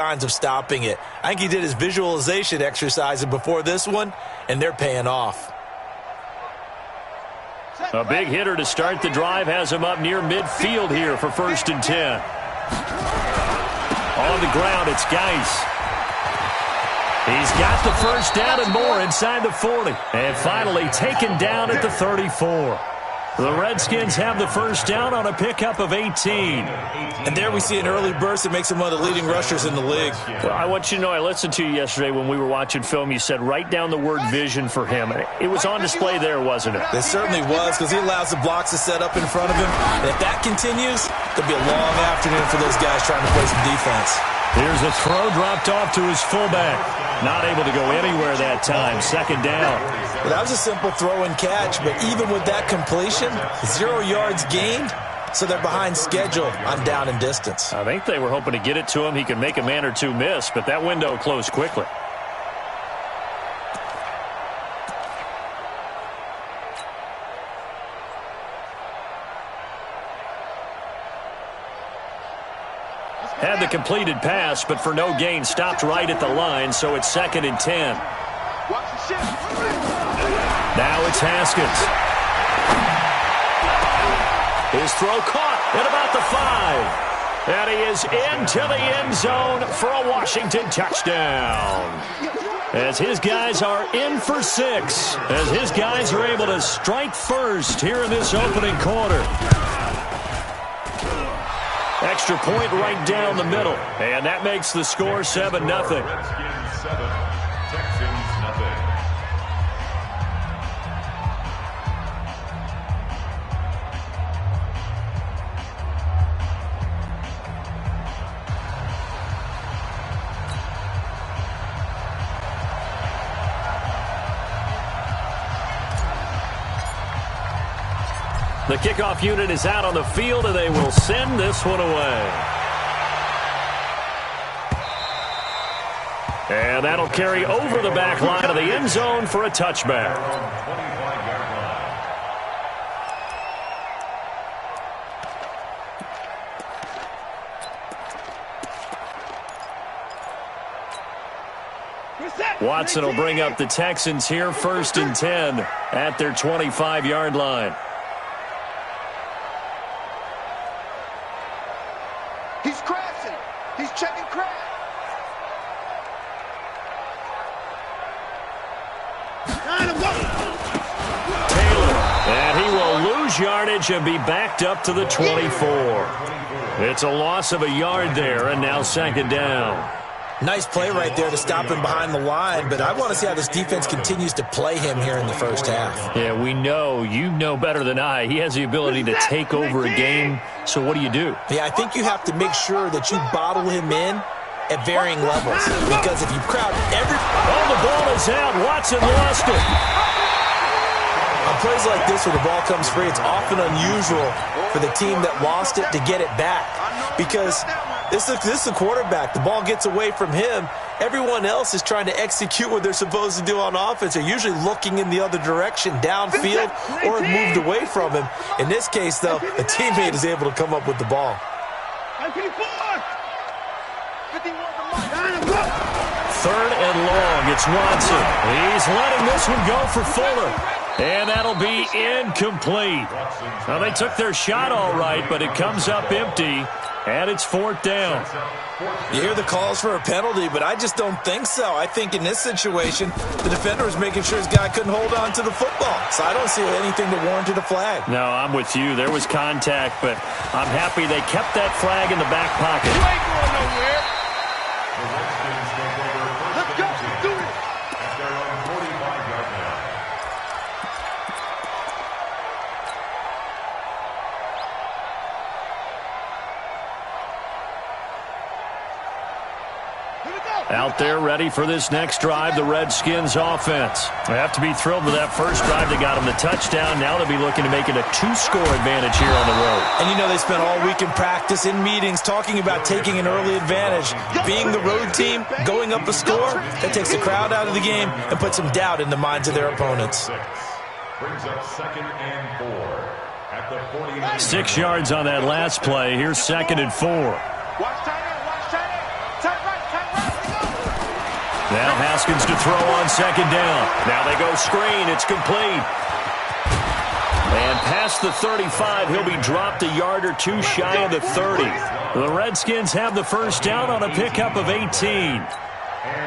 signs of stopping it. I think he did his visualization exercise before this one, and they're paying off. A big hitter to start the drive has him up near midfield here for 1st and 10. On the ground, it's Geis. He's got the first down and more inside the 40. And finally taken down at the 34. The Redskins have the first down on a pickup of 18. And there we see an early burst that makes him one of the leading rushers in the league. Well, I want you to know, I listened to you yesterday when we were watching film. You said write down the word vision for him. It was on display there, wasn't it? It certainly was, because he allows the blocks to set up in front of him. And if that continues, it'll be a long afternoon for those guys trying to play some defense. Here's a throw dropped off to his fullback. Not able to go anywhere that time. 2nd down. Well, that was a simple throw and catch, but even with that completion, 0 yards gained, so they're behind schedule on down and distance. I think they were hoping to get it to him. He could make a man or two miss, but that window closed quickly. Had the completed pass, but for no gain, stopped right at the line, so it's 2nd and 10. Now it's Haskins. His throw caught at about the 5. And he is into the end zone for a Washington touchdown. As his guys are in for 6. As his guys are able to strike first here in this opening quarter. Extra point right down the middle. And that makes the score 7-0. The kickoff unit is out on the field, and they will send this one away. And that'll carry over the back line of the end zone for a touchback. Watson will bring up the Texans here, 1st and 10 at their 25-yard line. He's crashing. He's checking crash. Taylor, and he will lose yardage and be backed up to the 24. It's a loss of a yard there, and now 2nd down. Nice play right there to stop him behind the line, but I want to see how this defense continues to play him here in the first half. Yeah, we know. You know better than I. He has the ability to take over a game, so what do you do? Yeah, I think you have to make sure that you bottle him in at varying levels, because if you crowd every... Oh, the ball is out. Watson lost it. On plays like this where the ball comes free, it's often unusual for the team that lost it to get it back, because this is the quarterback. The ball gets away from him. Everyone else is trying to execute what they're supposed to do on offense. They're usually looking in the other direction, downfield, or moved away from him. In this case, though, a teammate is able to come up with the ball. 3rd and long. It's Watson. He's letting this one go for Fuller. And that'll be incomplete. Now, they took their shot all right, but it comes up empty, and it's 4th down. You hear the calls for a penalty, but I just don't think so. I think in this situation, the defender was making sure his guy couldn't hold on to the football. So I don't see anything that warranted a flag. No, I'm with you. There was contact, but I'm happy they kept that flag in the back pocket. You ain't going nowhere. Let's go. Do it. At their own 45-yard line. Out there ready for this next drive, the Redskins offense. They have to be thrilled with that first drive. They got them the touchdown. Now they'll be looking to make it a 2-score advantage here on the road. And you know they spent all week in practice, in meetings, talking about taking an early advantage. Being the road team, going up a score, that takes the crowd out of the game and puts some doubt in the minds of their opponents. Brings up 2nd and 4 at the 49. 6 yards on that last play. Here's 2nd and 4. Watch tight end. Watch tight end. Tight right. Now Haskins to throw on second down. Now they go screen. It's complete. And past the 35, he'll be dropped a yard or two shy of the 30. The Redskins have the first down on a pickup of 18.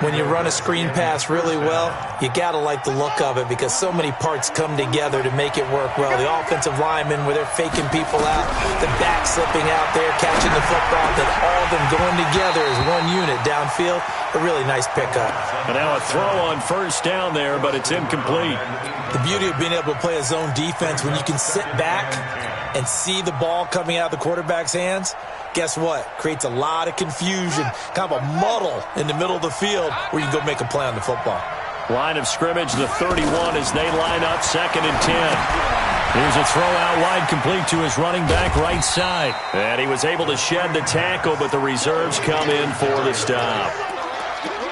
When you run a screen pass really well, you got to like the look of it because so many parts come together to make it work well. The offensive linemen, where they're faking people out, the back slipping out there, catching the football, then all of them going together as one unit downfield. A really nice pickup. And now a throw on first down there, but it's incomplete. The beauty of being able to play a zone defense when you can sit back and see the ball coming out of the quarterback's hands, guess what? Creates a lot of confusion, kind of a muddle in the middle of the field where you can go make a play on the football. Line of scrimmage, the 31 as they line up, 2nd and 10. Here's a throw out wide, complete to his running back right side. And he was able to shed the tackle, but the reserves come in for the stop.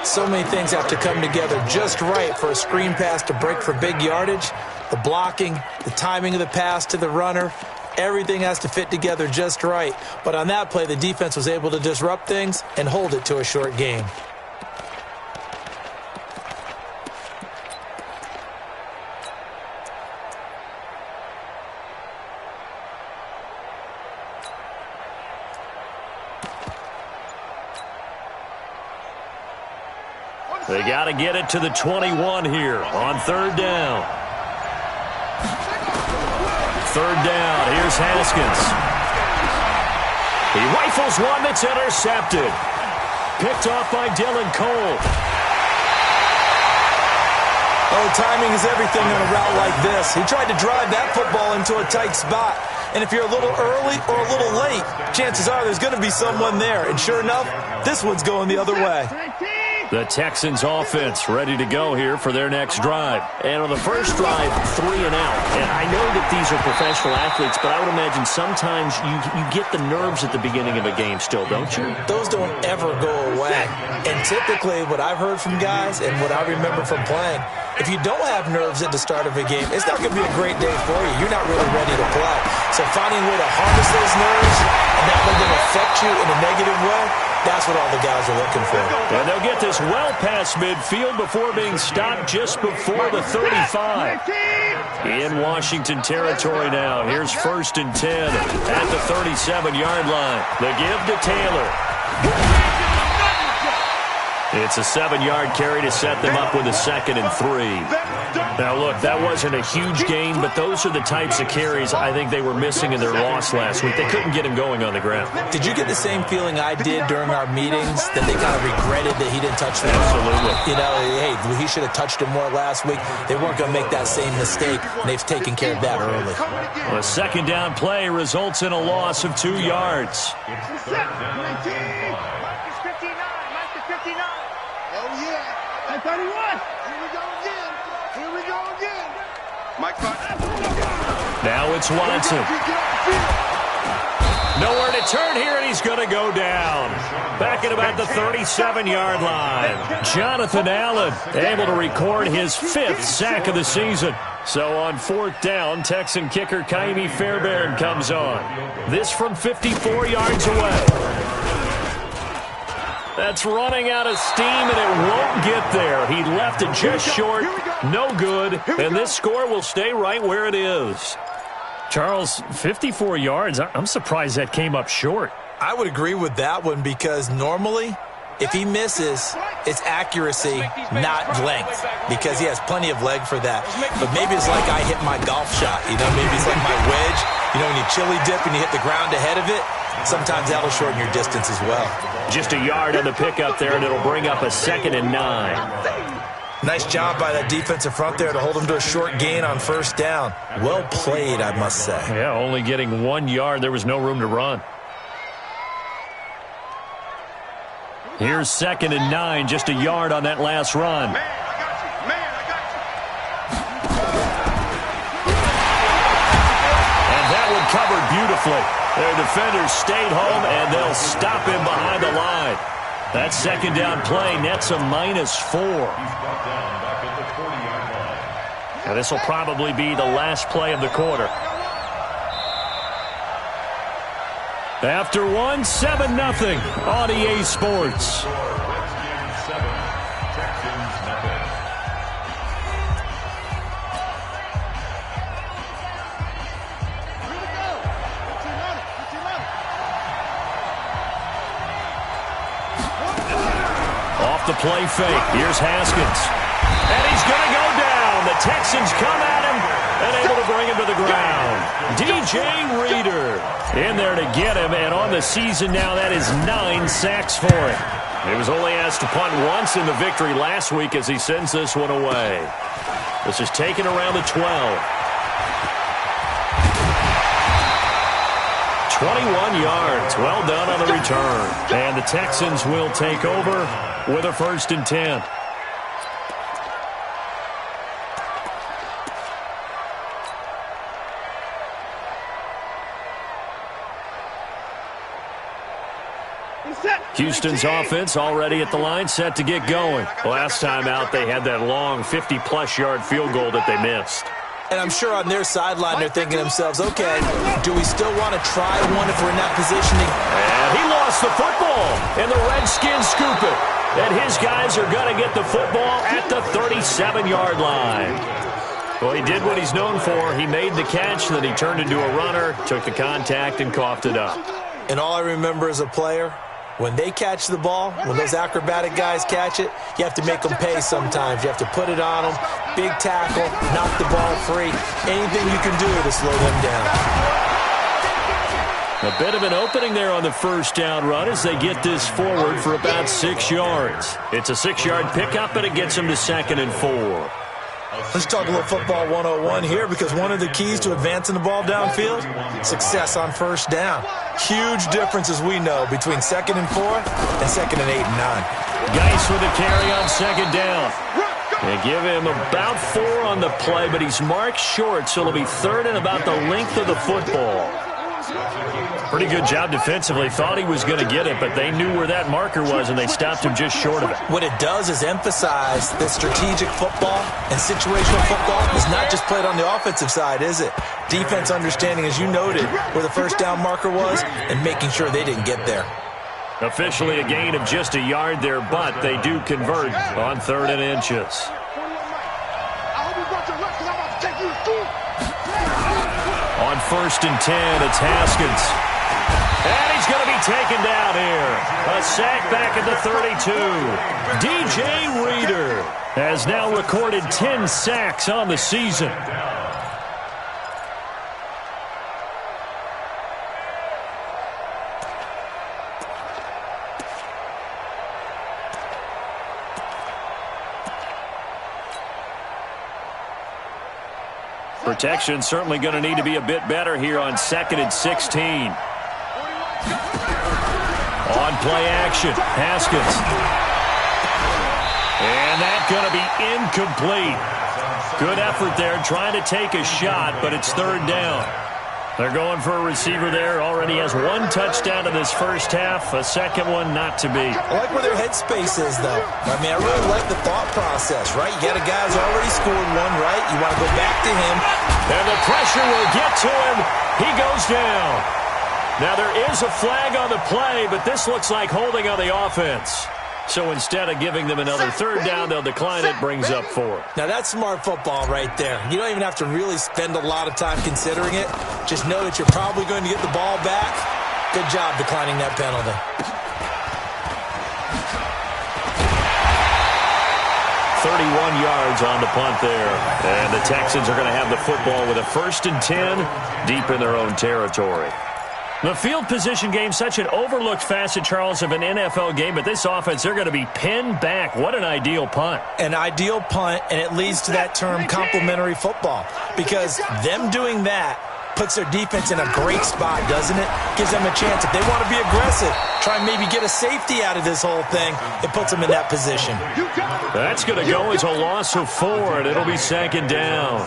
So many things have to come together just right for a screen pass to break for big yardage. The blocking, the timing of the pass to the runner, everything has to fit together just right. But on that play, the defense was able to disrupt things and hold it to a short gain. They got to get it to the 21 here on 3rd down. 3rd down. Here's Haskins. He rifles one that's intercepted. Picked off by Dylan Cole. Oh, timing is everything on a route like this. He tried to drive that football into a tight spot. And if you're a little early or a little late, chances are there's going to be someone there. And sure enough, this one's going the other way. The Texans offense ready to go here for their next drive. And on the first drive, 3 and out. And I know that these are professional athletes, but I would imagine sometimes you get the nerves at the beginning of a game still, don't you? Those don't ever go away. And typically what I've heard from guys and what I remember from playing, if you don't have nerves at the start of a game, it's not going to be a great day for you. You're not really ready to play. So finding a way to harness those nerves and not let them affect you in a negative way, that's what all the guys are looking for. And they'll get this well past midfield before being stopped just before the 35. In Washington territory now. Here's 1st and 10 at the 37-yard line. The give to Taylor. It's a 7-yard carry to set them up with a 2nd and 3. Now, look, that wasn't a huge gain, but those are the types of carries I think they were missing in their loss last week. They couldn't get him going on the ground. Did you get the same feeling I did during our meetings, that they kind of regretted that he didn't touch them? Absolutely. You know, hey, he should have touched him more last week. They weren't going to make that same mistake, and they've taken care of that early. A 2nd down play results in a loss of 2 yards. Now it's Watson. Nowhere to turn here, and he's going to go down. Back at about the 37-yard line. Jonathan Allen able to record his 5th sack of the season. So on 4th down, Texan kicker Kaimi Fairbairn comes on. This from 54 yards away. That's running out of steam, and it won't get there. He left it just short. No good. And this score will stay right where it is. Charles, 54 yards. I'm surprised that came up short. I would agree with that one because normally, if he misses, it's accuracy, not length, because he has plenty of leg for that. But maybe it's like I hit my golf shot. You know, maybe it's like my wedge. You know, when you chili dip and you hit the ground ahead of it, sometimes that'll shorten your distance as well. Just a yard on the pickup there, and it'll bring up a 2nd and 9. Nice job by that defensive front there to hold him to a short gain on 1st down. Well played, I must say. Yeah, only getting 1 yard. There was no room to run. Here's 2nd and 9, just a yard on that last run. And that one covered beautifully. Their defenders stayed home, and they'll stop him behind the line. That 2nd down play nets a -4. Now this will probably be the last play of the quarter. After one, 7-0 on EA Sports. off the play fake. Here's Haskins. And he's going to go down. The Texans come at him and able to bring him to the ground. DJ Reader in there to get him. And on the season now, that is 9 sacks for him. He was only asked to punt once in the victory last week as he sends this one away. This is taken around the 12. 21 yards. Well done on the return. And the Texans will take over with a 1st and 10. Houston's offense already at the line, set to get going. Last time out, they had that long 50-plus yard field goal that they missed. And I'm sure on their sideline they're thinking to themselves, okay, do we still want to try one if we're in that position? And he lost the football, and the Redskins scoop it. And his guys are going to get the football at the 37-yard line. Well, he did what he's known for. He made the catch, then he turned into a runner, took the contact, and coughed it up. And all I remember as a player, when they catch the ball, when those acrobatic guys catch it, you have to make them pay sometimes. You have to put it on them, big tackle, knock the ball free. Anything you can do to slow them down. A bit of an opening there on the 1st down run as they get this forward for about 6 yards. It's a 6-yard pickup, and it gets them to 2nd and 4. Let's talk a little football 101 here, because one of the keys to advancing the ball downfield, success on 1st down. Huge difference, as we know, between 2nd and 4 and 2nd and 8 and 9. Geis with a carry on 2nd down. They give him about 4 on the play, but he's marked short, so it'll be 3rd and about the length of the football. Pretty good job defensively. Thought he was going to get it, but they knew where that marker was, and they stopped him just short of it. What it does is emphasize that strategic football and situational football is not just played on the offensive side, is it? Defense understanding, as you noted, where the 1st down marker was and making sure they didn't get there. Officially a gain of just a yard there, but they do convert on 3rd and inches. On 1st and 10, it's Haskins. And he's going to be taken down here. A sack back at the 32. DJ Reader has now recorded 10 sacks on the season. Protection certainly going to need to be a bit better here on 2nd and 16. On play action, Haskins. And that's going to be incomplete. Good effort there, trying to take a shot, but it's 3rd down. They're going for a receiver there. Already has 1 touchdown in this 1st half. A 2nd one not to be. I like where their headspace is, though. I mean, I really like the thought process, right? You got a guy who's already scored 1, right? You want to go back to him. And the pressure will get to him. He goes down. Now, there is a flag on the play, but this looks like holding on the offense. So instead of giving them another 3rd down, they'll decline it, brings up 4. Now, that's smart football right there. You don't even have to really spend a lot of time considering it. Just know that you're probably going to get the ball back. Good job declining that penalty. Yards on the punt there. And the Texans are going to have the football with a 1st and 10 deep in their own territory. The field position game, such an overlooked facet, Charles, of an NFL game, but this offense, they're going to be pinned back. What an ideal punt. An ideal punt, and it leads to that term complementary football, because them doing that puts their defense in a great spot, doesn't it? Gives them a chance. If they want to be aggressive, try and maybe get a safety out of this whole thing, it puts them in that position. That's going to go as a loss of 4, and it'll be 2nd down.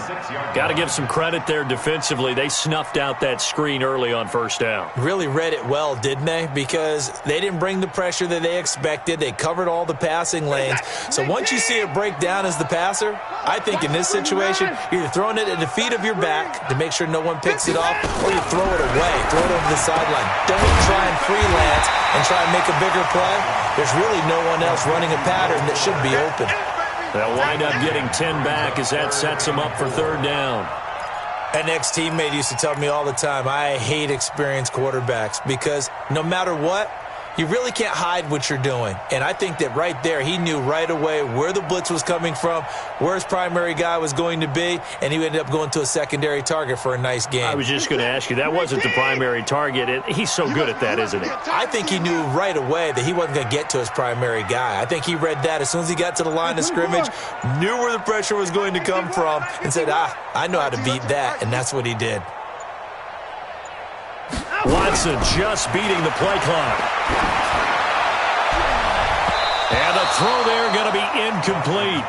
Got to give some credit there defensively. They snuffed out that screen early on 1st down. Really read it well, didn't they? Because they didn't bring the pressure that they expected. They covered all the passing lanes. So once you see it break down as the passer, I think in this situation, you're either throwing it at the feet of your back to make sure no one picks it off, or you throw it away, throw it over the sideline. Don't try and freelance and try and make a bigger play. There's really no one else running a pattern that should be open. They'll wind up getting 10 back as that sets them up for 3rd down. An ex-teammate used to tell me all the time, I hate experienced quarterbacks, because no matter what, You really can't hide what you're doing. And I think that right there, he knew right away where the blitz was coming from, where his primary guy was going to be, and he ended up going to a secondary target for a nice game. I was just going to ask you, that wasn't the primary target. He's so good at that, isn't he? I think he knew right away that he wasn't going to get to his primary guy. I think he read that as soon as he got to the line of scrimmage, knew where the pressure was going to come from, and said, I know how to beat that, and that's what he did. Watson just beating the play clock. And the throw there going to be incomplete.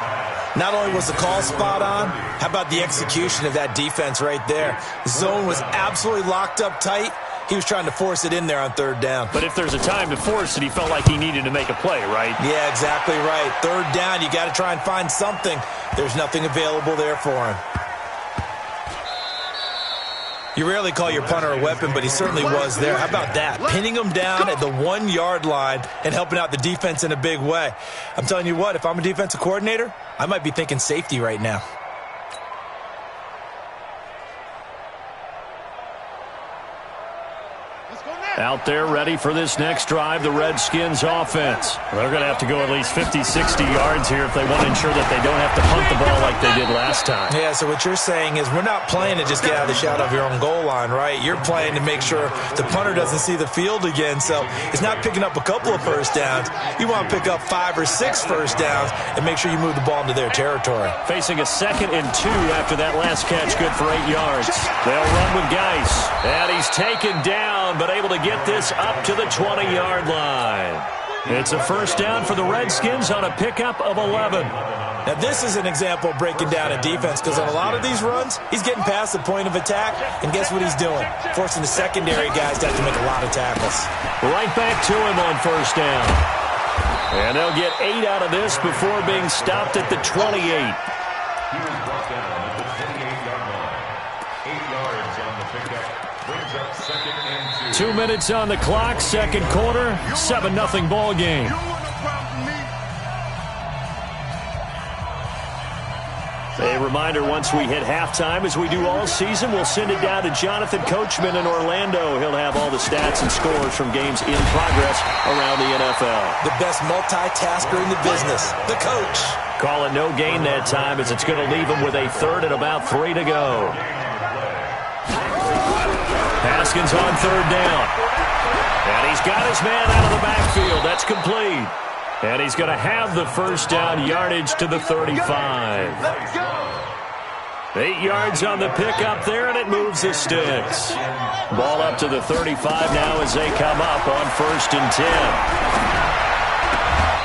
Not only was the call spot on, how about the execution of that defense right there? The zone was absolutely locked up tight. He was trying to force it in there on third down. But if there's a time to force it, he felt like he needed to make a play, right? Yeah, exactly right. Third down, you got to try and find something. There's nothing available there for him. You rarely call your punter a weapon, but he certainly was there. How about that? Pinning him down at the 1-yard line and helping out the defense in a big way. I'm telling you what, if I'm a defensive coordinator, I might be thinking safety right now. Out there ready for this next drive, the Redskins offense. They're going to have to go at least 50, 60 yards here if they want to ensure that they don't have to punt the ball like they did last time. Yeah, so what you're saying is we're not playing to just get out of the shadow of your own goal line, right? You're playing to make sure the punter doesn't see the field again. So it's not picking up a couple of first downs. You want to pick up 5 or 6 first downs and make sure you move the ball into their territory. Facing a 2nd and 2 after that last catch, good for 8 yards. They'll run with Geis. And he's taken down, but able to get this up to the 20-yard line. It's a first down for the Redskins on a pickup of 11. Now, this is an example of breaking down a defense because on a lot of these runs, he's getting past the point of attack, and guess what he's doing? Forcing the secondary guys to have to make a lot of tackles. Right back to him on first down. And they'll get 8 out of this before being stopped at the 28. He was brought down at the 28-yard line. 8 yards on the pickup. Brings up 2nd and 2. 2 minutes on the clock, second quarter, 7-0 ball game. A reminder, once we hit halftime, as we do all season, we'll send it down to Jonathan Coachman in Orlando. He'll have all the stats and scores from games in progress around the NFL. The best multitasker in the business, the coach. Call it no gain that time, as it's going to leave him with a 3rd and about 3 to go. Haskins on 3rd down. And he's got his man out of the backfield. That's complete. And he's going to have the first down, yardage to the 35. 8 yards on the pickup there, and it moves the sticks. Ball up to the 35 now as they come up on 1st and 10.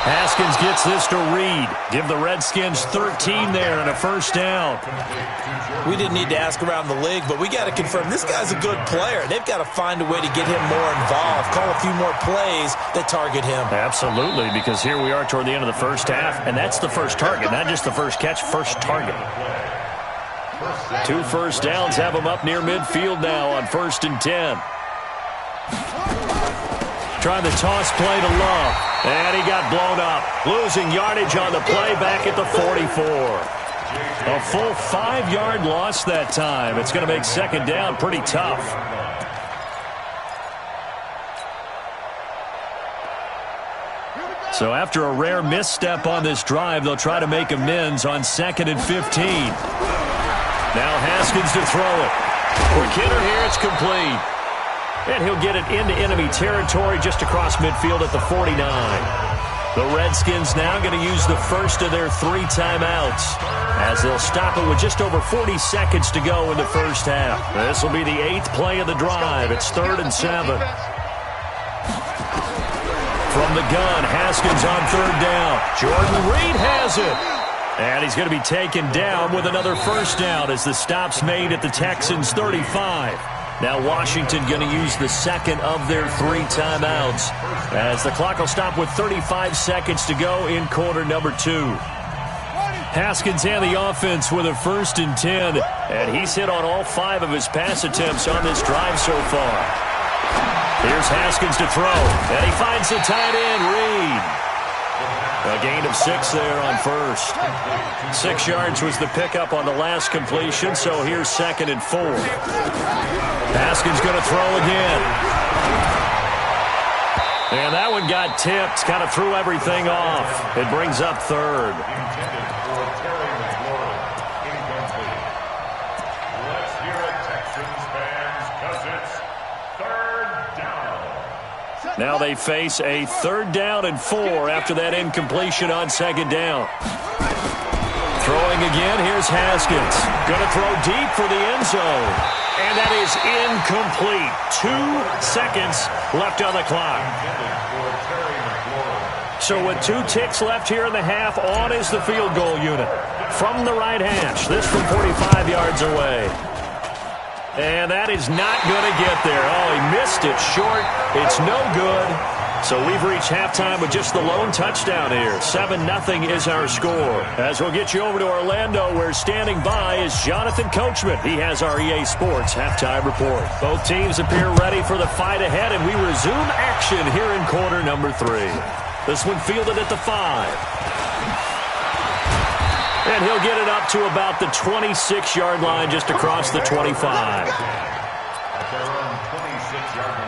Haskins gets this to Reed. Give the Redskins 13 there and a first down. We didn't need to ask around the league, but we got to confirm this guy's a good player. They've got to find a way to get him more involved, call a few more plays that target him. Absolutely, because here we are toward the end of the first half, and that's the first target, not just the first catch, first target. 2 first downs have him up near midfield now on 1st and 10. Trying the toss play to Love, and he got blown up. Losing yardage on the play back at the 44. A full 5-yard loss that time. It's going to make second down pretty tough. So after a rare misstep on this drive, they'll try to make amends on 2nd and 15. Now Haskins to throw it. Quick hitter here, it's complete. And he'll get it into enemy territory just across midfield at the 49. The Redskins now going to use the first of their 3 timeouts as they'll stop it with just over 40 seconds to go in the first half. This will be the 8th play of the drive. It's 3rd and 7. From the gun, Haskins on 3rd down. Jordan Reed has it. And he's going to be taken down with another first down as the stop's made at the Texans' 35. Now Washington going to use the 2nd of their 3 timeouts as the clock will stop with 35 seconds to go in quarter number 2. Haskins and the offense with a 1st and 10, and he's hit on all 5 of his pass attempts on this drive so far. Here's Haskins to throw, and he finds the tight end, Reed. A gain of 6 there on 1st. 6 yards was the pickup on the last completion, so here's 2nd and 4. Haskins going to throw again. And that one got tipped, kind of threw everything off. It brings up third. Intended for Terry McLaurin. Incomplete. Let's hear it, Texans fans, because it's third down. Now they face a 3rd down and 4 after that incompletion on 2nd down. Throwing again, here's Haskins. Going to throw deep for the end zone. And that is incomplete. 2 seconds left on the clock. So with 2 ticks left here in the half, on is the field goal unit. From the right hash, this from 45 yards away. And that is not going to get there. Oh, he missed it short. It's no good. So we've reached halftime with just the lone touchdown here. 7-0 is our score. As we'll get you over to Orlando, where standing by is Jonathan Coachman. He has our EA Sports halftime report. Both teams appear ready for the fight ahead, and we resume action here in quarter number 3. This one fielded at the 5. And he'll get it up to about the 26-yard line, just across the 25. At their own 26-yard line.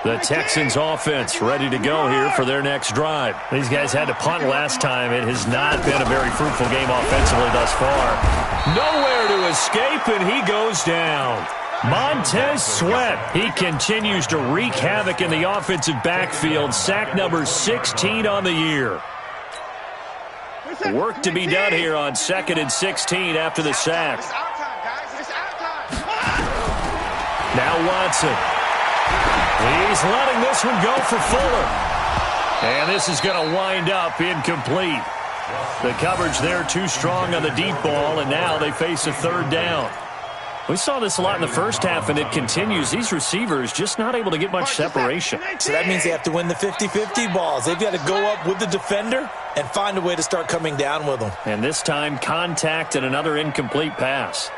The Texans offense ready to go here for their next drive. These guys had to punt last time. It has not been a very fruitful game offensively thus far. Nowhere to escape, and he goes down. Montez Sweat, he continues to wreak havoc in the offensive backfield. Sack number 16 on the year. Work to be done here on 2nd and 16 after the sack. Now Watson. He's letting this one go for Fuller. And this is going to wind up incomplete. The coverage there too strong on the deep ball, and now they face a 3rd down. We saw this a lot in the first half, and it continues. These receivers just not able to get much separation. So that means they have to win the 50-50 balls. They've got to go up with the defender and find a way to start coming down with them. And this time, contact and another incomplete pass.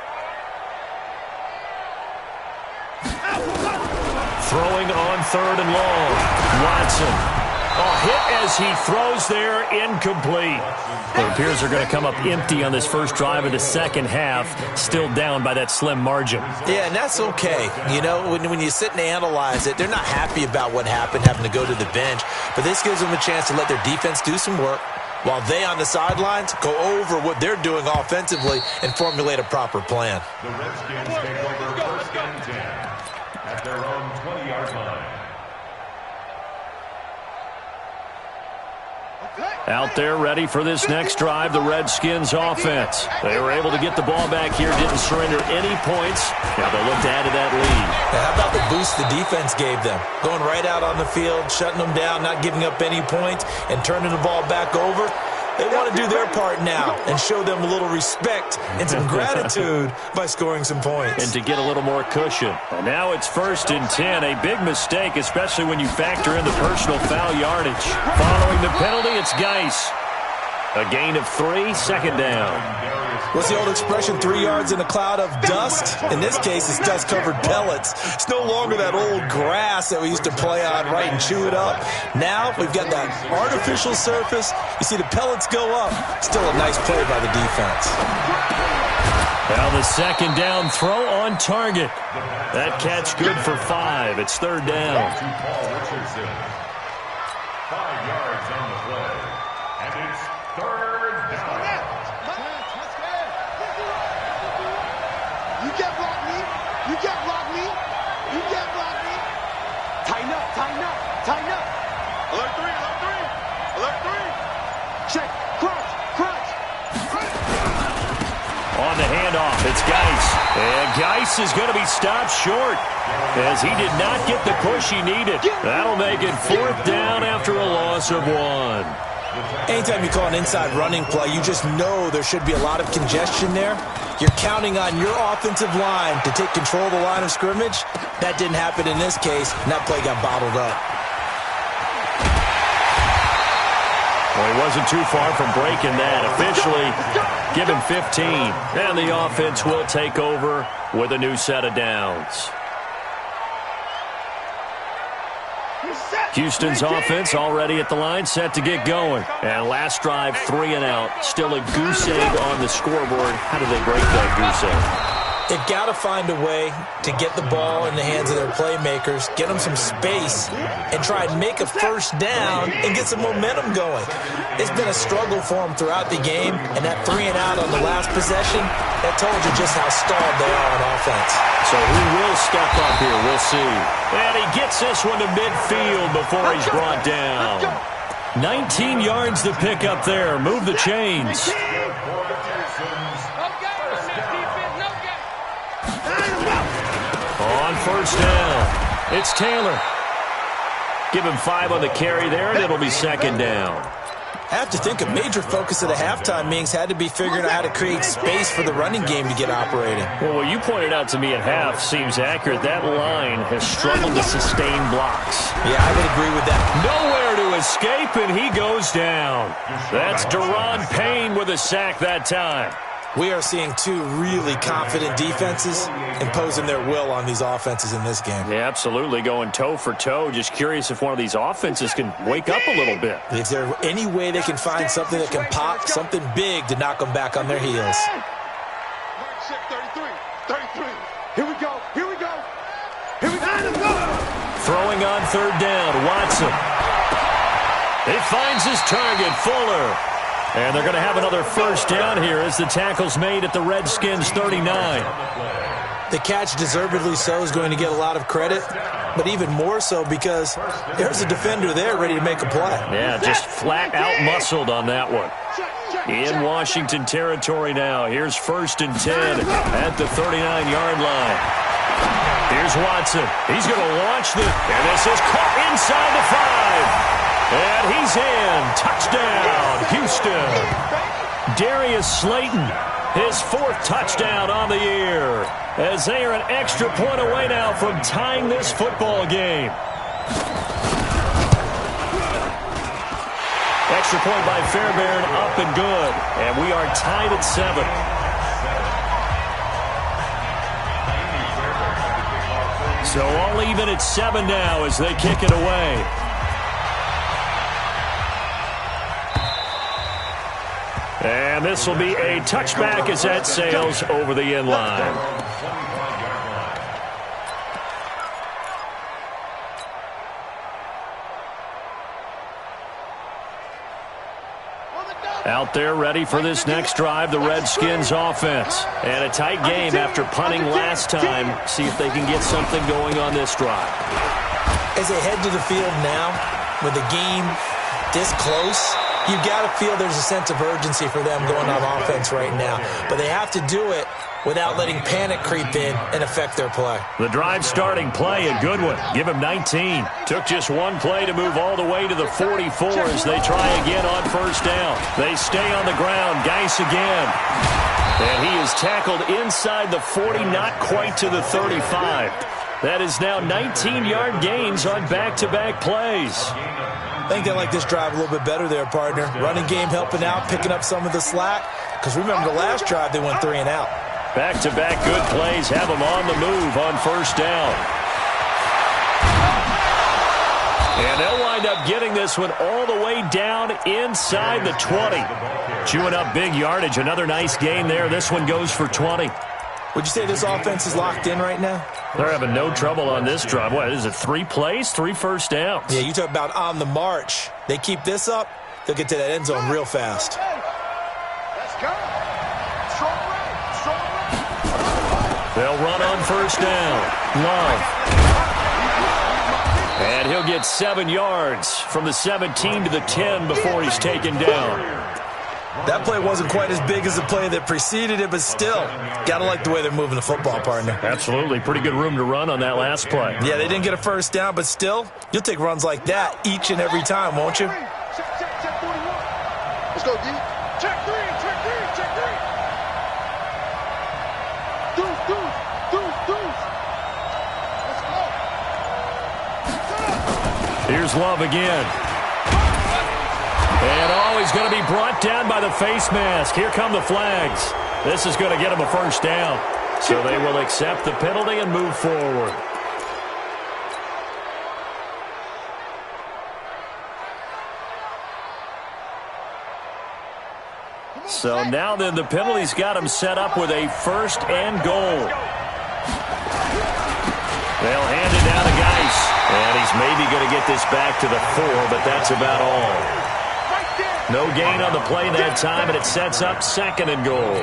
Throwing on 3rd and long. Watson. A hit as he throws there, incomplete. It appears they're going to come up empty on this first drive of the second half, still down by that slim margin. Yeah, and that's okay. You know, when you sit and analyze it, they're not happy about what happened, having to go to the bench. But this gives them a chance to let their defense do some work while they on the sidelines go over what they're doing offensively and formulate a proper plan. The Redskins take over 1st and 10 at their own 20-yard line. Out there ready for this next drive, the Redskins offense. They were able to get the ball back here, didn't surrender any points. Now they'll look to add to that lead. Now, how about the boost the defense gave them? Going right out on the field, shutting them down, not giving up any points, and turning the ball back over. They want to do their part now and show them a little respect and some gratitude by scoring some points. And to get a little more cushion. And now it's 1st and 10. A big mistake, especially when you factor in the personal foul yardage. Following the penalty, it's Geis. A gain of 3, 2nd down. What's the old expression, 3 yards in a cloud of dust? In this case, it's dust-covered pellets. It's no longer that old grass that we used to play on, right, and chew it up. Now we've got that artificial surface. You see the pellets go up. Still a nice play by the defense. Now the 2nd down throw on target. That catch good for 5. It's 3rd down. 5 yards on the play. And it's 3rd down. You can't block me. You can't block me. You can't block me. Tighten up, tighten up, tighten up. Alert 3, alert 3. Alert 3. Check. Crunch, crunch. On the handoff, it's Geis. And Geis is going to be stopped short as he did not get the push he needed. That'll make it 4th down after a loss of 1. Anytime you call an inside running play, you just know there should be a lot of congestion there. You're counting on your offensive line to take control of the line of scrimmage. That didn't happen in this case, and that play got bottled up. Well, he wasn't too far from breaking that. Officially, give him 15. And the offense will take over with a new set of downs. Houston's offense already at the line, set to get going. And last drive, 3 and out. Still a goose egg on the scoreboard. How do they break that goose egg? They've got to find a way to get the ball in the hands of their playmakers, get them some space, and try and make a first down and get some momentum going. It's been a struggle for them throughout the game, and that 3 and out on the last possession, that told you just how stalled they are on offense. So who will step up here? We'll see. And he gets this one to midfield before he's brought down. 19 yards to pick up there. Move the chains. On first down, it's Taylor. Give him 5 on the carry there, and it'll be second down. I have to think a major focus of the halftime meetings had to be figuring out how to create space for the running game to get operating. Well, what you pointed out to me at half seems accurate. That line has struggled to sustain blocks. Yeah, I would agree with that. Nowhere to escape, and he goes down. That's Deron Payne with a sack that time. We are seeing 2 really confident defenses imposing their will on these offenses in this game. Yeah, absolutely, going toe for toe. Just curious if one of these offenses can wake up a little bit. Is there any way they can find something that can pop, something big to knock them back on their heels? 33. Here we go. Here we go. Here we go. Throwing on third down, Watson. He finds his target, Fuller. And they're going to have another first down here as the tackle's made at the Redskins' 39. The catch, deservedly so, is going to get a lot of credit, but even more so because there's a defender there ready to make a play. Yeah, just flat out muscled on that one. In Washington territory now. Here's 1st and 10 at the 39-yard line. Here's Watson. He's going to launch and this is caught inside the 5. And he's in. Touchdown, Houston. Darius Slayton, his 4th touchdown on the year, as they are an extra point away now from tying this football game. Extra point by Fairbairn, up and good. And we are tied at 7. So all even at 7 now as they kick it away. And this will be a touchback as that sails over the end line. Out there ready for this next drive, the Redskins offense. And a tight game after punting last time. See if they can get something going on this drive. As they head to the field now, with the game this close, you've got to feel there's a sense of urgency for them going on offense right now. But they have to do it without letting panic creep in and affect their play. The drive starting play, a good one. Give him 19. Took just one play to move all the way to the 44 as they try again on first down. They stay on the ground. Geis again. And he is tackled inside the 40, not quite to the 35. That is now 19-yard gains on back-to-back plays. I think they like this drive a little bit better there, partner. Running game helping out, picking up some of the slack. Because remember, the last drive, they went 3 and out. Back-to-back good plays have them on the move on first down. And they'll wind up getting this one all the way down inside the 20. Chewing up big yardage. Another nice gain there. This one goes for 20. Would you say this offense is locked in right now? They're having no trouble on this drive. What is it, 3 plays, 3 first downs? Yeah, you talk about on the march. They keep this up, they'll get to that end zone real fast. Let's go. They'll run on first down. Love. And he'll get 7 yards from the 17 to the 10 before he's taken down. That play wasn't quite as big as the play that preceded it, but still, got to like the way they're moving the football, partner. Absolutely. Pretty good room to run on that last play. Yeah, they didn't get a first down, but still, you'll take runs like that each and every time, won't you? Check 41. Let's go, D. Check 3. Deuce. Let's go. Here's Love again. And he's going to be brought down by the face mask. Here come the flags. This is going to get him a first down. So they will accept the penalty and move forward. So now then, the penalty's got him set up with a 1st and goal. They'll hand it down to Geis. And he's maybe going to get this back to the 4, but that's about all. No gain on the play that time, and it sets up 2nd and goal.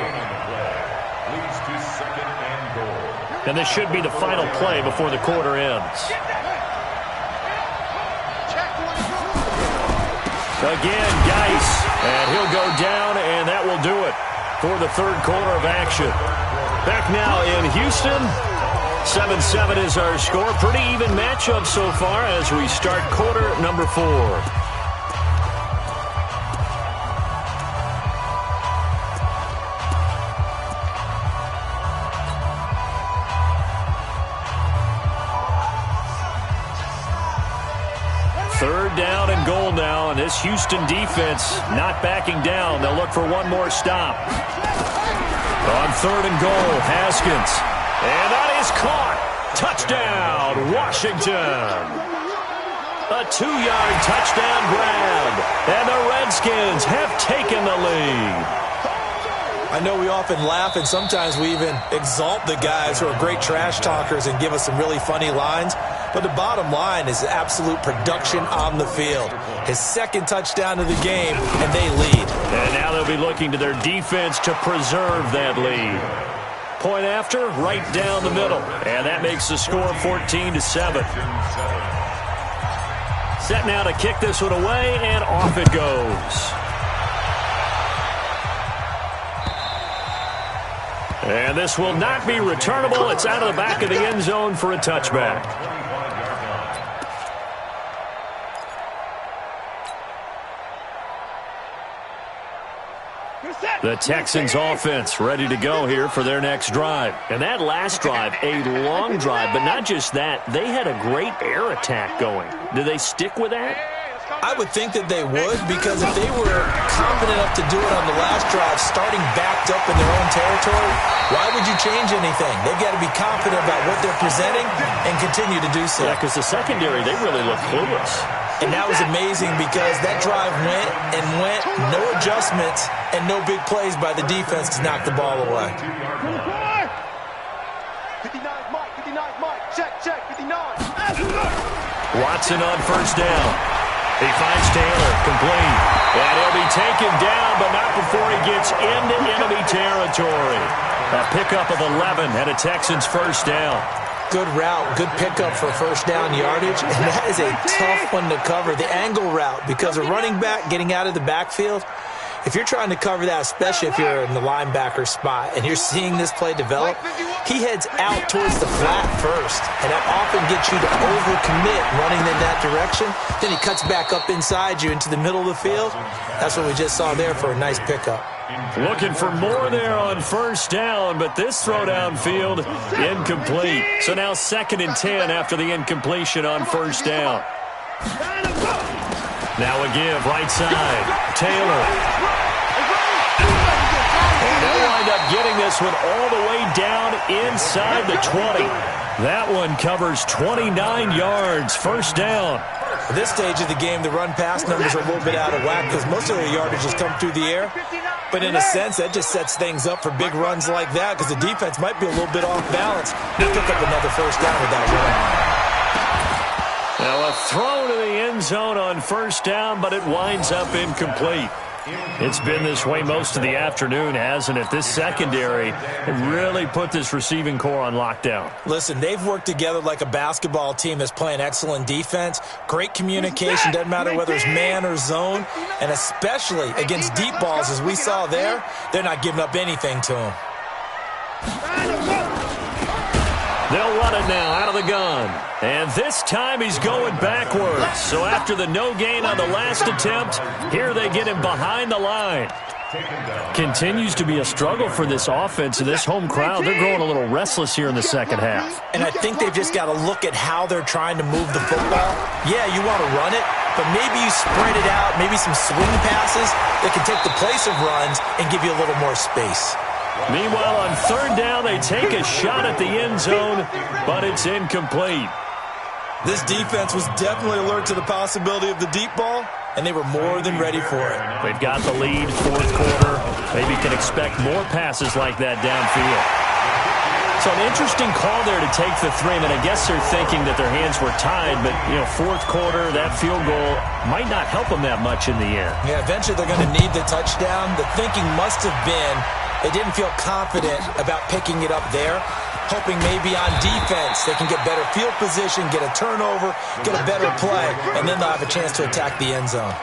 And this should be the final play before the quarter ends. Again, Geis. And he'll go down, and that will do it for the 3rd quarter of action. Back now in Houston. 7-7 is our score. Pretty even matchup so far as we start quarter number 4. Third down and goal now, and this Houston defense not backing down. They'll look for one more stop. On 3rd and goal, Haskins. And that is caught. Touchdown, Washington. A 2-yard touchdown grab. And the Redskins have taken the lead. I know we often laugh, and sometimes we even exalt the guys who are great trash talkers and give us some really funny lines. But the bottom line is absolute production on the field. His 2nd touchdown of the game, and they lead. And now they'll be looking to their defense to preserve that lead. Point after, right down the middle. And that makes the score 14-7. Set now to kick this one away, and off it goes. And this will not be returnable. It's out of the back of the end zone for a touchback. The Texans offense ready to go here for their next drive. And that last drive, a long drive, but not just that. They had a great air attack going. Do they stick with that? I would think that they would, because if they were confident enough to do it on the last drive, starting backed up in their own territory, why would you change anything? They've got to be confident about what they're presenting and continue to do so. Yeah, because the secondary, they really look clueless. And that was amazing because that drive went and went, no adjustments and no big plays by the defense to knock the ball away. 59 Mike, check, 59. Watson on 1st down. He finds Taylor, complete. And he'll be taken down, but not before he gets into enemy territory. A pickup of 11 and a Texans 1st down. Good route, good pickup for 1st down yardage, and that is a tough one to cover, the angle route, because a running back getting out of the backfield, if you're trying to cover that, especially if you're in the linebacker spot and you're seeing this play develop, he heads out towards the flat first, and that often gets you to overcommit running in that direction. Then he cuts back up inside you into the middle of the field. That's what we just saw there for a nice pickup. Looking for more there on 1st down, but this throw downfield incomplete. So now 2nd and 10 after the incompletion on 1st down. Now a give right side. Taylor. And they'll wind up getting this one all the way down inside the 20. That one covers 29 yards. 1st down. At this stage of the game, the run-pass numbers are a little bit out of whack because most of the yardage has come through the air. But in a sense, that just sets things up for big runs like that because the defense might be a little bit off balance. They'll pick up another 1st down with that run. Now a throw to the end zone on 1st down, but it winds up incomplete. It's been this way most of the afternoon, hasn't it? This secondary really put this receiving core on lockdown. Listen, they've worked together like a basketball team that's playing excellent defense. Great communication, doesn't matter whether it's man or zone. And especially against deep balls, as we saw there, they're not giving up anything to them. They'll run it now out of the gun. And this time he's going backwards. So after the no gain on the last attempt, here they get him behind the line. Continues to be a struggle for this offense and this home crowd. They're growing a little restless here in the 2nd half. And I think they've just got to look at how they're trying to move the football. Yeah, you want to run it, but maybe you spread it out, maybe some swing passes that can take the place of runs and give you a little more space. Meanwhile, on 3rd down, they take a shot at the end zone, but it's incomplete. This defense was definitely alert to the possibility of the deep ball, and they were more than ready for it. They've got the lead, fourth quarter. Maybe can expect more passes like that downfield. So an interesting call there to take the 3. I mean, I guess they're thinking that their hands were tied, but, fourth quarter, that field goal might not help them that much in the end. Yeah, eventually they're going to need the touchdown. The thinking must have been they didn't feel confident about picking it up there, hoping maybe on defense they can get better field position, get a turnover, get a better play, and then they'll have a chance to attack the end zone.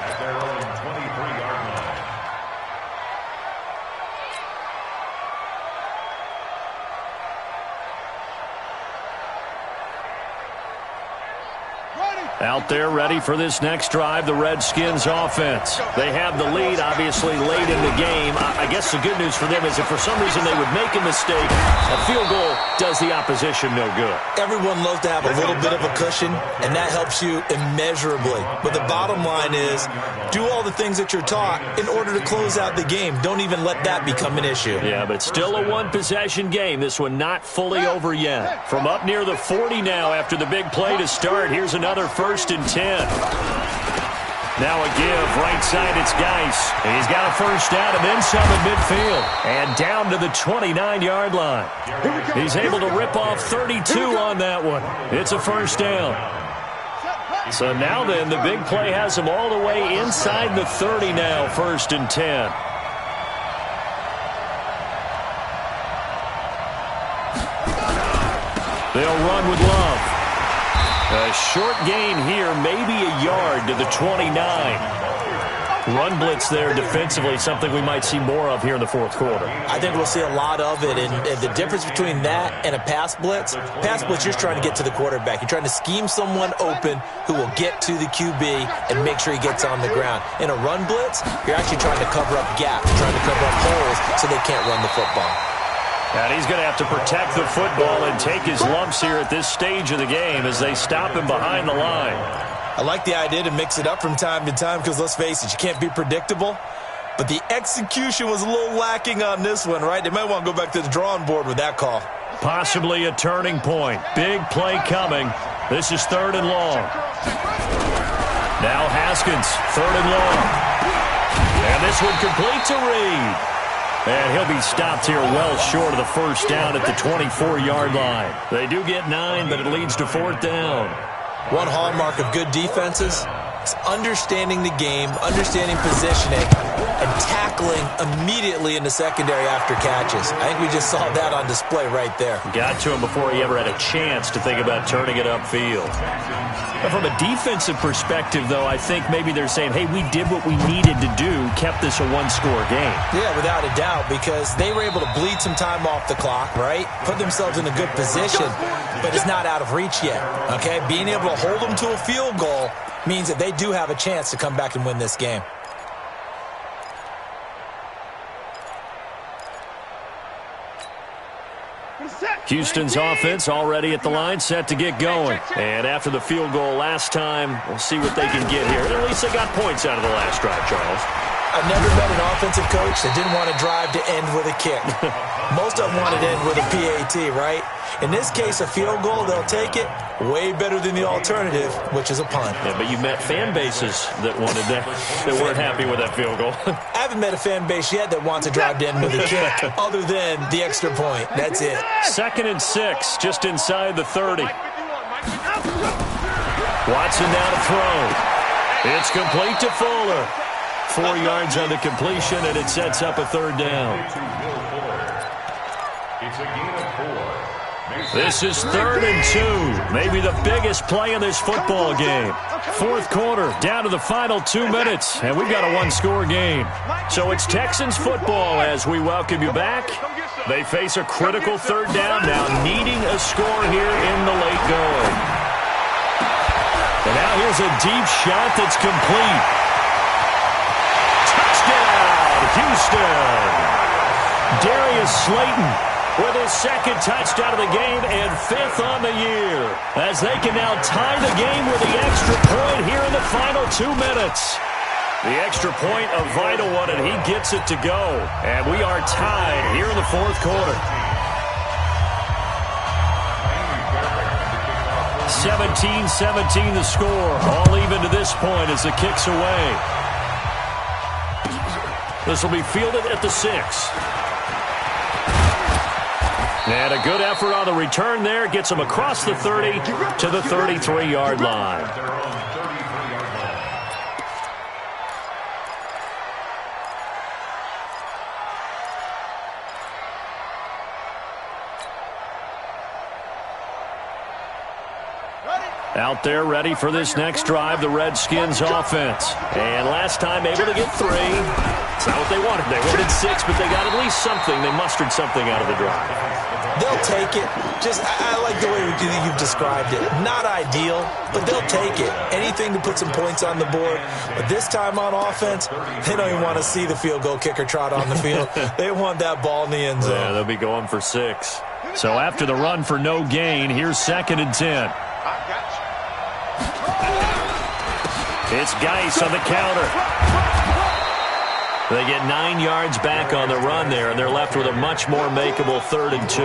Out there ready for this next drive, the Redskins offense. They have the lead, obviously, late in the game. I guess the good news for them is if for some reason they would make a mistake, a field goal does the opposition no good. Everyone loves to have a little bit of a cushion, and that helps you immeasurably. But the bottom line is do all the things that you're taught in order to close out the game. Don't even let that become an issue. Yeah, but still a one-possession game. This one not fully over yet. From up near the 40 now after the big play to start, here's another first and 10. Now a give, right side, it's Geis. He's got a first down and then some at midfield. And down to the 29-yard line. He's able to rip off 32 on that one. It's a first down. So now then, the big play has him all the way inside the 30 now, first and 10. They'll run with Love. A short gain here, maybe a yard to the 29. Run blitz there defensively, something we might see more of here in the fourth quarter. I think we'll see a lot of it, and the difference between that and a pass blitz, you're trying to get to the quarterback. You're trying to scheme someone open who will get to the QB and make sure he gets on the ground. In a run blitz, you're actually trying to cover up gaps, trying to cover up holes so they can't run the football. And he's going to have to protect the football and take his lumps here at this stage of the game as they stop him behind the line. I like the idea to mix it up from time to time because, let's face it, you can't be predictable. But the execution was a little lacking on this one, right? They might want to go back to the drawing board with that call. Possibly a turning point. Big play coming. This is third and long. Now Haskins, third and long. And this one complete to Reed. And he'll be stopped here well short of the first down at the 24-yard line. They do get 9, but it leads to fourth down. One hallmark of good defenses is understanding the game, understanding positioning, and tackling immediately in the secondary after catches. I think we just saw that on display right there. Got to him before he ever had a chance to think about turning it upfield. But from a defensive perspective, though, I think maybe they're saying, hey, we did what we needed to do, kept this a one-score game. Yeah, without a doubt, because they were able to bleed some time off the clock, right? Put themselves in a good position, but it's not out of reach yet, okay? Being able to hold them to a field goal means that they do have a chance to come back and win this game. Houston's offense already at the line, set to get going. And after the field goal last time, we'll see what they can get here. At least they got points out of the last drive, Charles. I've never met an offensive coach that didn't want to drive to end with a kick. Most of them wanted to end with a PAT, right? In this case, a field goal, they'll take it. Way better than the alternative, which is a punt. Yeah, but you met fan bases that wanted that weren't happy with that field goal. I haven't met a fan base yet that wants to drive to end with a kick, other than the extra point. That's it. 2nd and 6, just inside the 30. Watson now to throw. It's complete to Fuller. 4 yards on the completion, and it sets up a third down. It's a gain of 4. This is 3rd and 2. Maybe the biggest play in this football game. Fourth quarter, down to the final 2 minutes, and we've got a one-score game. So it's Texans football as we welcome you back. They face a critical third down now, needing a score here in the late going. And now here's a deep shot that's complete. Touchdown, Houston. Darius Slayton with his second touchdown of the game and 5th on the year, as they can now tie the game with the extra point here in the final 2 minutes. The extra point, a vital one, and he gets it to go. And we are tied here in the fourth quarter. 17-17 the score. All even to this point as the kick's away. This will be fielded at the 6. And a good effort on the return there. Gets him across the 30 to the 33-yard line. Out there ready for this next drive, the Redskins offense. And last time able to get 3. It's not what they wanted. They wanted 6, but they got at least something. They mustered something out of the drive. They'll take it. I like the way you've described it. Not ideal, but they'll take it. Anything to put some points on the board. But this time on offense, they don't even want to see the field goal kicker trot on the field. They want that ball in the end zone. Yeah, they'll be going for 6. So after the run for no gain, here's 2nd and 10. It's Geis on the counter. They get 9 yards back on the run there, and they're left with a much more makeable 3rd and 2.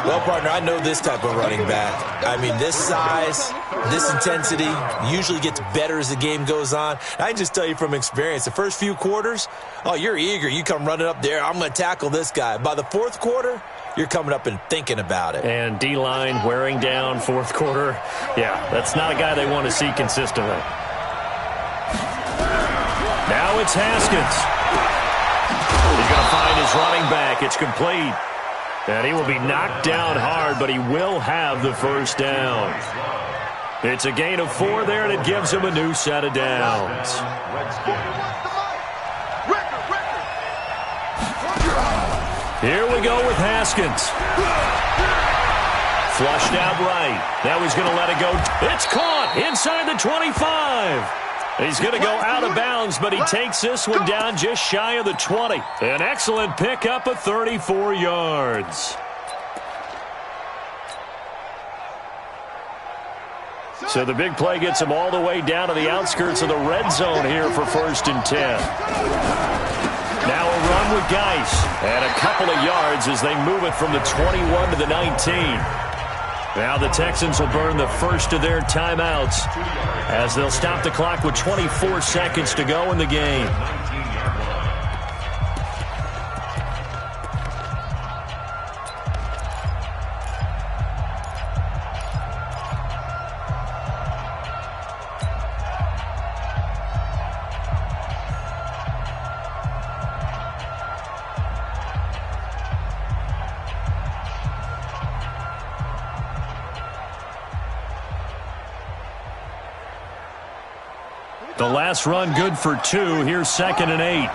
Well, partner, I know this type of running back. I mean, this size, this intensity usually gets better as the game goes on. I can just tell you from experience, the first few quarters, oh, you're eager. You come running up there, I'm going to tackle this guy. By the 4th quarter, you're coming up and thinking about it. And D-line wearing down 4th quarter. Yeah, that's not a guy they want to see consistently. Now it's Haskins. He's going to find his running back. It's complete. And he will be knocked down hard, but he will have the first down. It's a gain of 4 there, and it gives him a new set of downs. Here we go with Haskins. Flushed out right. Now he's going to let it go. It's caught inside the 25. He's going to go out of bounds, but he takes this one down just shy of the 20. An excellent pickup of 34 yards. So the big play gets him all the way down to the outskirts of the red zone here for 1st and 10. Now a run with Geis. And a couple of yards as they move it from the 21 to the 19. Now the Texans will burn the first of their timeouts as they'll stop the clock with 24 seconds to go in the game. The last run good for 2. Here's 2nd and 8.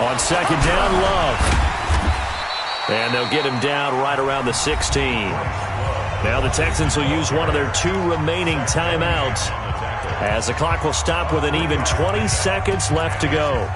On 2nd down, Love. And they'll get him down right around the 16. Now the Texans will use one of their 2 remaining timeouts as the clock will stop with an even 20 seconds left to go.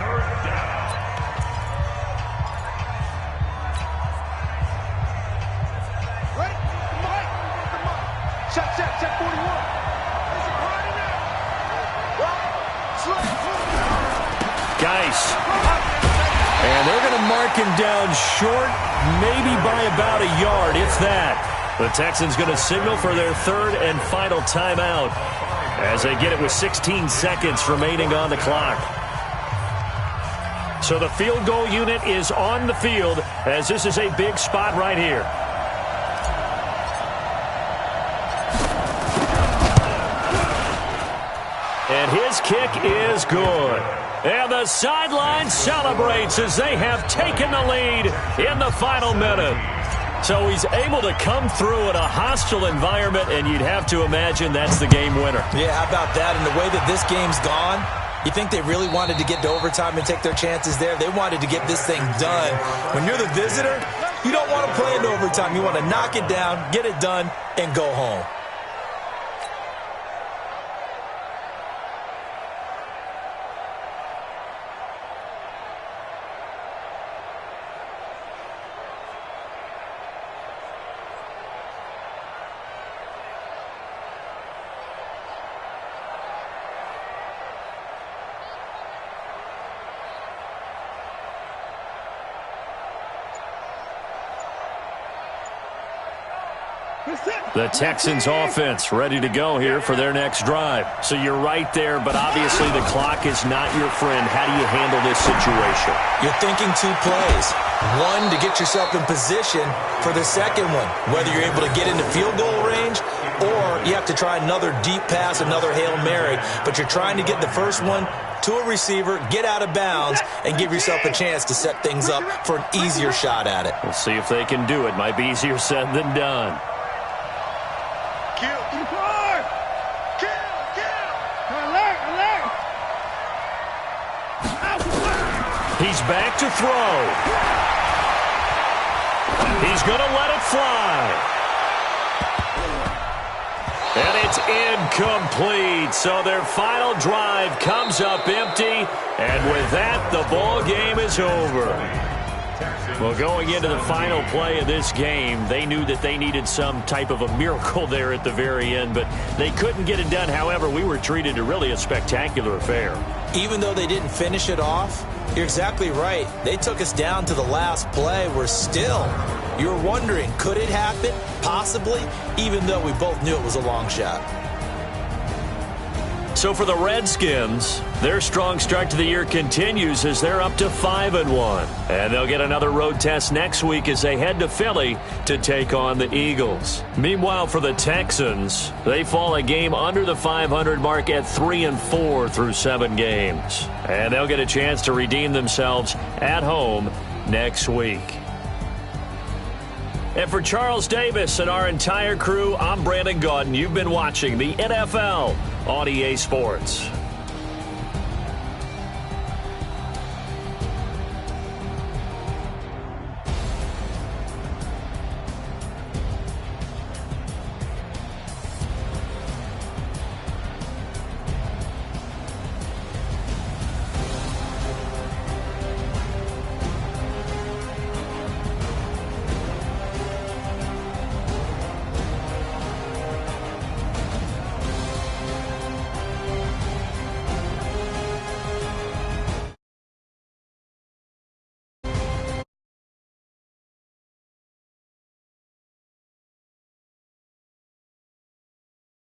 And they're going to mark him down short, maybe by about a yard, if that. The Texans going to signal for their 3rd and final timeout as they get it with 16 seconds remaining on the clock. So the field goal unit is on the field as this is a big spot right here. And his kick is good. And the sideline celebrates as they have taken the lead in the final minute. So he's able to come through in a hostile environment, and you'd have to imagine that's the game winner. Yeah, how about that? And the way that this game's gone, you think they really wanted to get to overtime and take their chances there? They wanted to get this thing done. When you're the visitor, you don't want to play into overtime. You want to knock it down, get it done, and go home. The Texans offense ready to go here for their next drive. So you're right there, but obviously the clock is not your friend. How do you handle this situation? You're thinking 2 plays. One, to get yourself in position for the second one, whether you're able to get into field goal range or you have to try another deep pass, another Hail Mary, but you're trying to get the first one to a receiver, get out of bounds, and give yourself a chance to set things up for an easier shot at it. We'll see if they can do it. Might be easier said than done. He's back to throw. He's going to let it fly. And it's incomplete. So their final drive comes up empty. And with that, the ball game is over. Well, going into the final play of this game, they knew that they needed some type of a miracle there at the very end, but they couldn't get it done. However, we were treated to really a spectacular affair. Even though they didn't finish it off, you're exactly right. They took us down to the last play. We're still, you're wondering, could it happen? Possibly, even though we both knew it was a long shot. So for the Redskins, their strong start to the year continues as they're up to 5-1. And they'll get another road test next week as they head to Philly to take on the Eagles. Meanwhile, for the Texans, they fall a game under the 500 mark at 3-4 through 7 games. And they'll get a chance to redeem themselves at home next week. And for Charles Davis and our entire crew, I'm Brandon Gaudin. You've been watching the NFL on EA Sports.